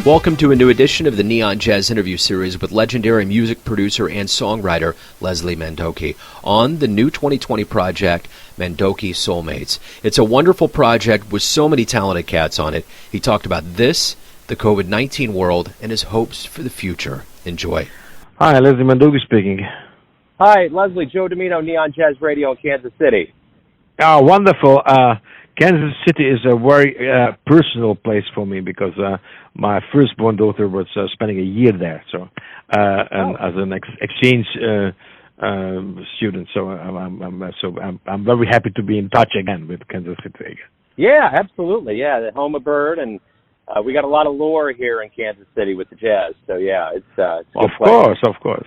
Welcome to a new edition of the Neon Jazz interview series with legendary music producer and songwriter Leslie Mandoki on the new 2020 project, Mandoki Soulmates. It's a wonderful project with so many talented cats on it. He talked about this, the COVID-19 world, and his hopes for the future. Enjoy. Hi, Leslie Mandoki speaking. Hi, Leslie. Joe Domino, Neon Jazz Radio in Kansas City. Oh, wonderful. Kansas City is a very personal place for me because my firstborn daughter was spending a year there, so as an exchange student. So I'm very happy to be in touch again with Kansas City. Yeah, absolutely. Yeah, the home of Bird, and we got a lot of lore here in Kansas City with the Jazz. So yeah, it's a good place. Of course.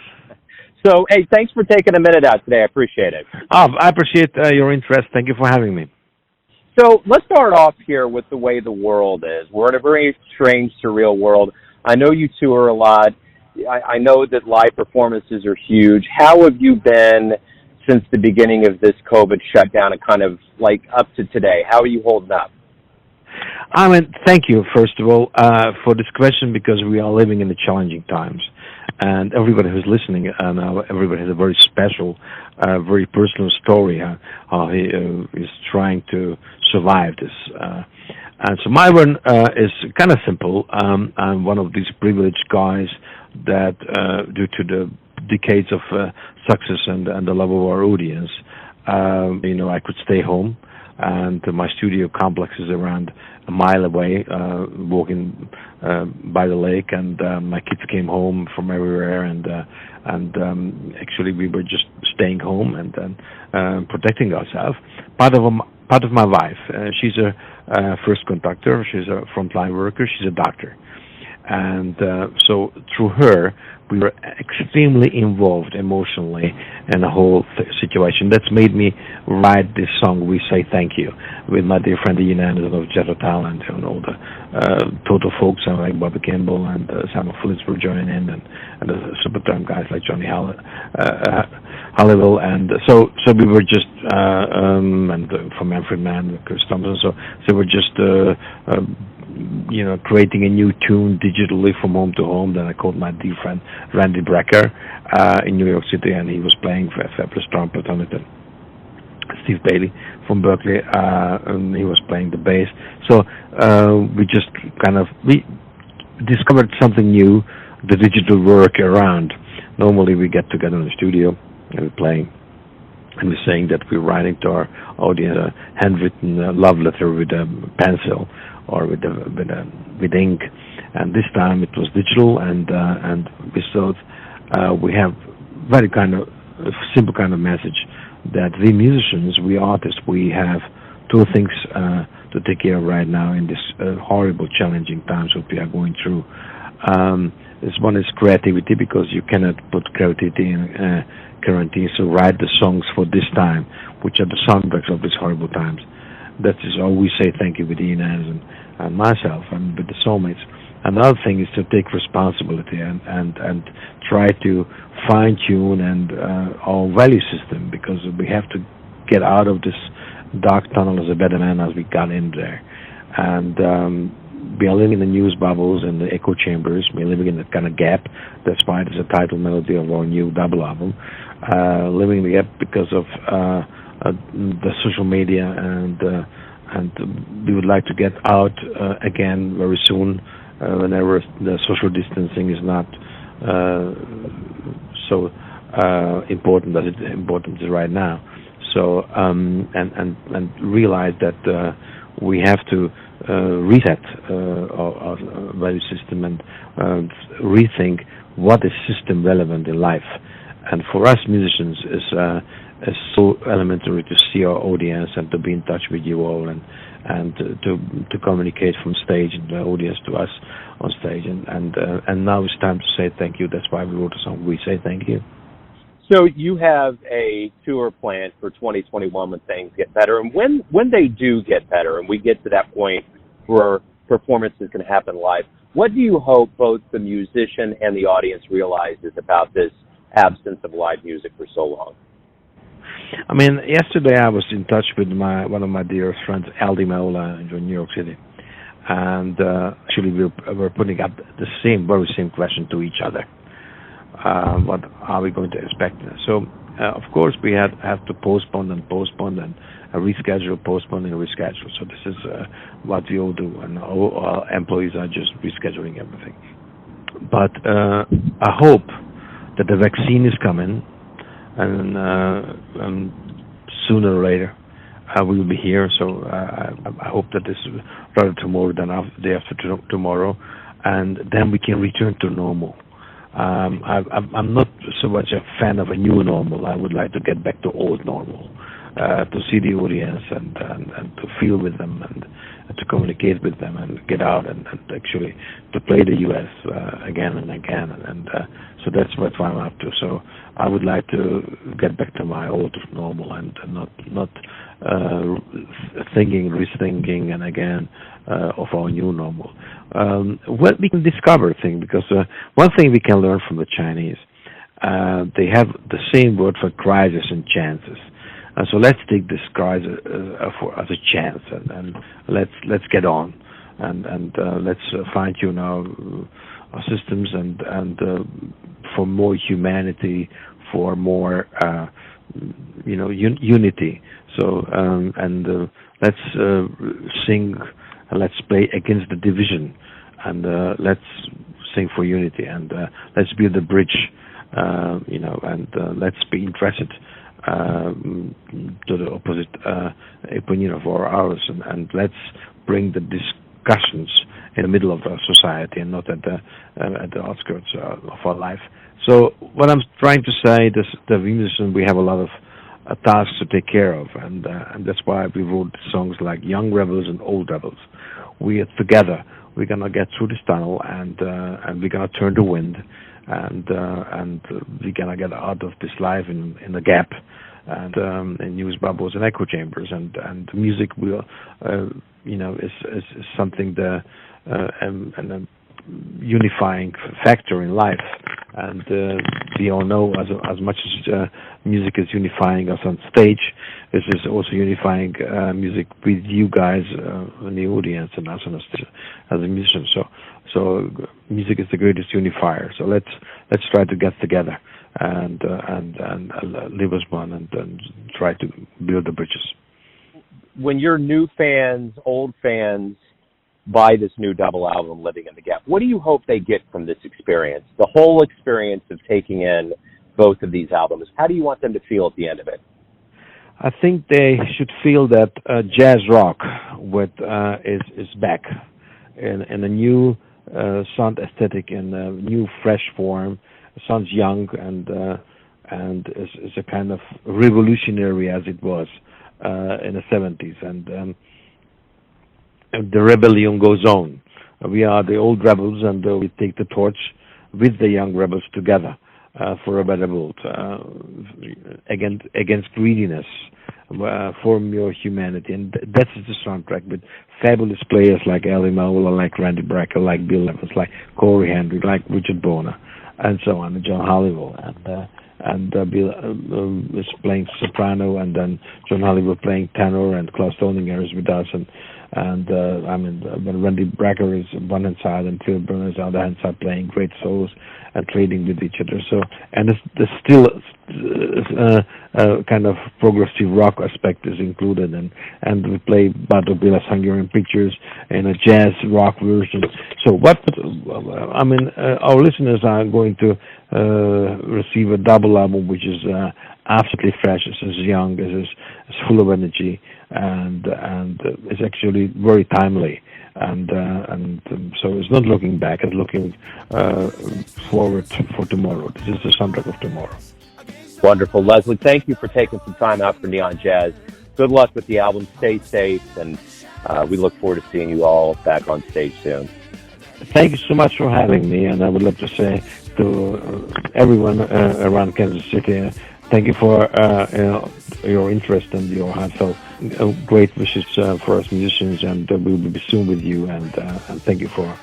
So hey, thanks for taking a minute out today. I appreciate it. Oh, I appreciate your interest. Thank you for having me. So let's start off here with the way the world is. We're in a very strange, surreal world. I know you tour a lot. I know that live performances are huge. How have you been since the beginning of this COVID shutdown and kind of like up to today? How are you holding up? I mean, thank you, first of all, for this question, because we are living in the challenging times. And everybody who's listening, everybody has a very special, very personal story, how he is trying to survive this. And so my one is kind of simple. I'm one of these privileged guys that, due to the decades of success and the love of our audience, I could stay home. And my studio complex is around a mile away, walking by the lake. And my kids came home from everywhere, and actually we were just staying home and protecting ourselves. Part of my wife, she's a first conductor, she's a frontline worker, she's a doctor, and so through her we were extremely involved emotionally in the whole situation. That's made me write this song, We Say Thank You, with my dear friend Ian Anderson of Jazz Talent and all the total folks like Bobby Kimball and Samuel Phillips were joining in, and the Supertramp guys like Johnny Halliwell, and so we were just and from Manfred Mann, Chris Thompson, so we're just creating a new tune digitally from home to home. Then I called my dear friend Randy Brecker in New York City, and he was playing fabulous trumpet on it. And Steve Bailey from Berkeley, and he was playing the bass. So we discovered something new, the digital work around. Normally we get together in the studio and we're playing, and we're saying that we're writing to our audience a handwritten love letter with a pencil or with ink, and this time it was digital, and we thought we have very kind of simple kind of message that we musicians, we artists, we have two things to take care of right now in this horrible, challenging times that we are going through. This one is creativity, because you cannot put creativity in quarantine, so write the songs for this time, which are the soundtracks of these horrible times. That is all we say thank you with Ian Anderson and myself and with the Soulmates. Another thing is to take responsibility and try to fine-tune our value system, because we have to get out of this dark tunnel as a better man as we got in there. And we are living in the news bubbles and the echo chambers. We're living in that kind of gap. That's why there's a title melody of our new double album. Living in the gap because of the social media, and we would like to get out again very soon, whenever the social distancing is not so important as it important is right now. So and realize that we have to reset our value system and rethink what is system relevant in life. And for us musicians, is so elementary to see our audience and to be in touch with you all, and to communicate from stage and the audience to us on stage. And now it's time to say thank you. That's why we wrote a song, We Say Thank You. So you have a tour planned for 2021 when things get better, and when they do get better and we get to that point where performances can happen live, what do you hope both the musician and the audience realizes about this absence of live music for so long? I mean, yesterday I was in touch with one of my dearest friends, Aldi Meola, in New York City, and actually we're putting up the very same question to each other. What are we going to expect? So, of course, we have to postpone and reschedule, postpone and reschedule. So this is what we all do, and all our employees are just rescheduling everything. But I hope that the vaccine is coming, and sooner or later we will be here. So I hope that this is rather tomorrow than the day after tomorrow, and then we can return to normal. I'm not so much a fan of a new normal. I would like to get back to old normal, to see the audience and to feel with them and to communicate with them and get out and actually to play the U.S. Again and again. And so that's what I'm up to. So I would like to get back to my old normal and not rethinking and again of our new normal. What we can discover thing, because one thing we can learn from the Chinese, they have the same word for crisis and chances. So let's take this crisis as a chance, and let's get on, and let's fine tune our systems and for more humanity, for more unity. So let's sing, let's play against the division, and let's sing for unity, and let's build a bridge, and let's be interested to the opposite opinion of ours, and let's bring the discussions in the middle of our society and not at the outskirts of our life. So what I'm trying to say, the musicians, we have a lot of tasks to take care of, and that's why we wrote songs like Young Rebels and Old Rebels. We are together. We're gonna get through this tunnel, and we're gonna turn the wind, and we're gonna get out of this life in the gap, and use bubbles and echo chambers, and music will is something and a unifying factor in life, and we all know as much as music is unifying us on stage, this is also unifying music with you guys in the audience and us on the stage as a musician. So music is the greatest unifier. So let's try to get together and live as one and try to build the bridges. When your new fans, old fans, buy this new double album, Living in the Gap, what do you hope they get from this experience? The whole experience of taking in both of these albums. How do you want them to feel at the end of it? I think they should feel that jazz rock is back in a new sound aesthetic, in a new fresh form. It sounds young and is a kind of revolutionary as it was in the 70s, and the rebellion goes on. We are the old rebels, and we take the torch with the young rebels together for a better world, against greediness, for more humanity. And that's the soundtrack with fabulous players like Ali Maula, like Randy Brecker, like Bill Evans, like Corey Henry, like Richard Bona, and so on, and John Halliwell. And Bill is playing soprano, and then John Halliwell playing tenor, and Klaus Toninger is with us, and when Randy Brecker is on one hand side and Phil Brunner is on the other hand side, playing great solos and trading with each other. So, and there's still kind of progressive rock aspect is included, and we play Bartok Bila's Hungarian Pictures in a jazz rock version. So our listeners are going to receive a double album which is absolutely fresh, is young, is full of energy, and it's actually very timely, and so it's not looking back, it's looking forward for tomorrow. This is the soundtrack of tomorrow. Wonderful. Leslie, thank you for taking some time out for Neon Jazz. Good luck with the album. Stay safe, and we look forward to seeing you all back on stage soon. Thank you so much for having me, and I would love to say to everyone around Kansas City, thank you for your interest and your heartfelt great wishes for us musicians, and we'll be soon with you, and thank you for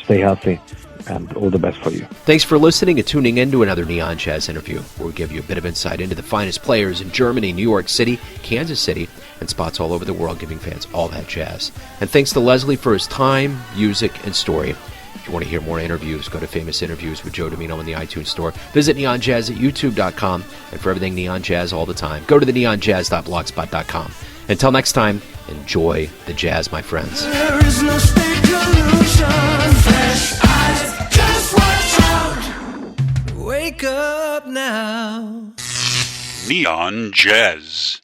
stay healthy, and all the best for you. Thanks for listening and tuning in to another Neon Jazz interview, where we give you a bit of insight into the finest players in Germany, New York City, Kansas City, and spots all over the world, giving fans all that jazz. And thanks to Leslie for his time, music, and story. If you want to hear more interviews, go to Famous Interviews with Joe Domino in the iTunes Store. Visit neonjazz at youtube.com, and for everything Neon Jazz all the time, go to the neonjazz.blogspot.com. Until next time, enjoy the jazz, my friends. There is no speculation. Fresh eyes, just watch out. Wake up now. Neon Jazz.